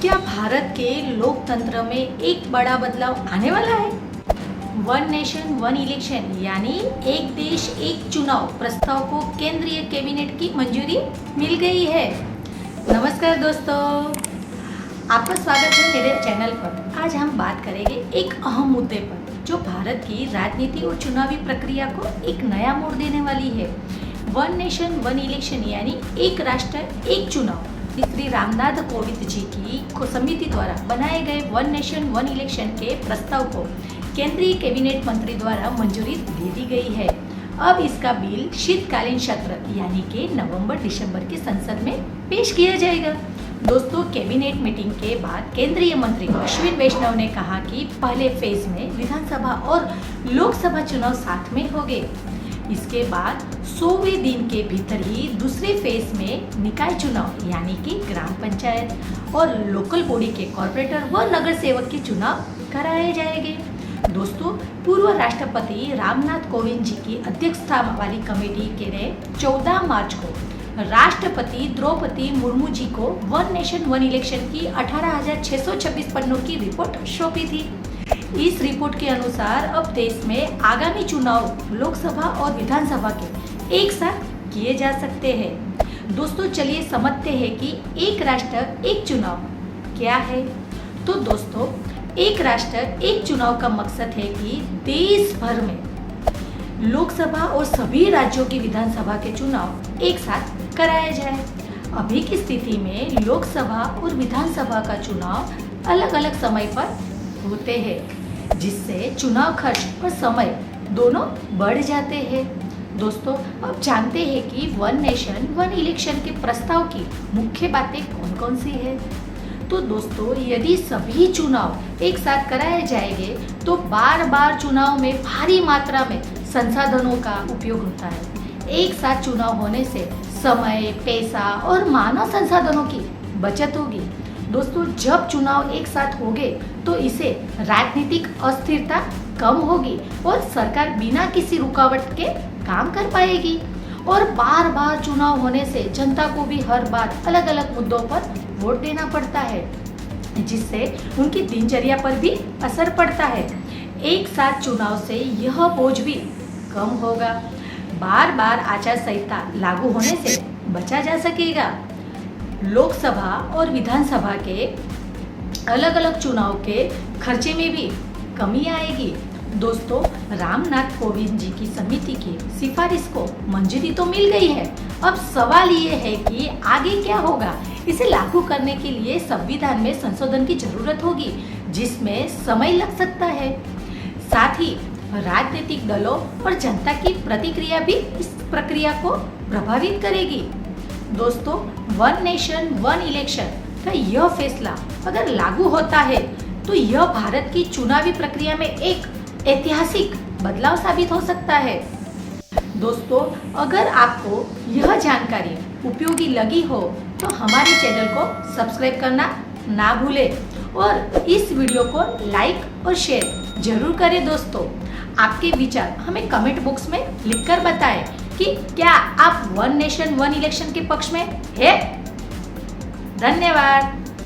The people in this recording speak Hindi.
क्या भारत के लोकतंत्र में एक बड़ा बदलाव आने वाला है? वन नेशन वन इलेक्शन यानी एक देश एक चुनाव प्रस्ताव को केंद्रीय कैबिनेट की मंजूरी मिल गई है। नमस्कार दोस्तों, आपका स्वागत है मेरे चैनल पर। आज हम बात करेंगे एक अहम मुद्दे पर जो भारत की राजनीति और चुनावी प्रक्रिया को एक नया मोड़ देने वाली है। वन नेशन वन इलेक्शन यानी एक राष्ट्र एक चुनाव। श्री रामनाथ कोविंद जी की समिति द्वारा बनाए गए वन नेशन वन इलेक्शन के प्रस्ताव को केंद्रीय कैबिनेट मंत्री द्वारा मंजूरी दे दी गई है। अब इसका बिल शीतकालीन सत्र यानी कि नवंबर दिसंबर की संसद में पेश किया जाएगा। दोस्तों, कैबिनेट मीटिंग के बाद केंद्रीय मंत्री अश्विन वैष्णव ने कहा कि पहले फेज में विधानसभा और लोकसभा चुनाव साथ में होंगे। इसके बाद 100वें दिन के भीतर ही दूसरे फेज में निकाय चुनाव यानी कि ग्राम पंचायत और लोकल बॉडी के कॉर्पोरेटर व नगर सेवक के चुनाव कराए जाएंगे। दोस्तों, पूर्व राष्ट्रपति रामनाथ कोविंद जी की अध्यक्षता वाली कमेटी के ने 14 मार्च को राष्ट्रपति द्रौपदी मुर्मू जी को वन नेशन वन इलेक्शन की 18,626 पन्नों की रिपोर्ट सौंपी थी। इस रिपोर्ट के अनुसार अब देश में आगामी चुनाव लोकसभा और विधानसभा के एक साथ किए जा सकते हैं। दोस्तों, चलिए समझते हैं कि एक राष्ट्र एक चुनाव क्या है। तो दोस्तों, एक राष्ट्र एक चुनाव का मकसद है कि देश भर में लोकसभा और सभी राज्यों की विधानसभा के चुनाव एक साथ कराया जाए। अभी की स्थिति में लोकसभा और विधानसभा का चुनाव अलग अलग समय पर होते हैं, जिससे चुनाव खर्च और समय दोनों बढ़ जाते हैं। दोस्तों, अब जानते हैं कि वन नेशन वन इलेक्शन के प्रस्ताव की मुख्य बातें कौन कौन सी है। तो दोस्तों, यदि सभी चुनाव एक साथ कराए जाएंगे तो बार बार चुनाव में भारी मात्रा में संसाधनों का उपयोग होता है। एक साथ चुनाव होने से समय, पैसा और मानव संसाधनों की बचत होगी। दोस्तों, जब चुनाव एक साथ होंगे तो इसे राजनीतिक अस्थिरता कम होगी और सरकार बिना किसी रुकावट के काम कर पाएगी। और बार बार चुनाव होने से जनता को भी हर बार अलग अलग मुद्दों पर वोट देना पड़ता है, जिससे उनकी दिनचर्या पर भी असर पड़ता है। एक साथ चुनाव से यह बोझ भी कम होगा। बार बार आचार संहिता लागू होने से बचा जा सकेगा। लोकसभा और विधानसभा के अलग अलग चुनाव के खर्चे में भी कमी आएगी। दोस्तों, रामनाथ कोविंद जी की समिति की सिफारिश को मंजूरी तो मिल गई है। अब सवाल ये है कि आगे क्या होगा। इसे लागू करने के लिए संविधान में संशोधन की जरूरत होगी, जिसमें समय लग सकता है। साथ ही राजनीतिक दलों और जनता की प्रतिक्रिया भी इस प्रक्रिया को प्रभावित करेगी। दोस्तों, वन नेशन वन इलेक्शन का यह फैसला अगर लागू होता है तो यह भारत की चुनावी प्रक्रिया में एक ऐतिहासिक बदलाव साबित हो सकता है। दोस्तों, अगर आपको यह जानकारी उपयोगी लगी हो तो हमारे चैनल को सब्सक्राइब करना ना भूलें और इस वीडियो को लाइक और शेयर जरूर करें। दोस्तों, आपके विचार हमें कमेंट बॉक्स में लिखकर बताएं कि क्या आप वन नेशन वन इलेक्शन के पक्ष में है। धन्यवाद।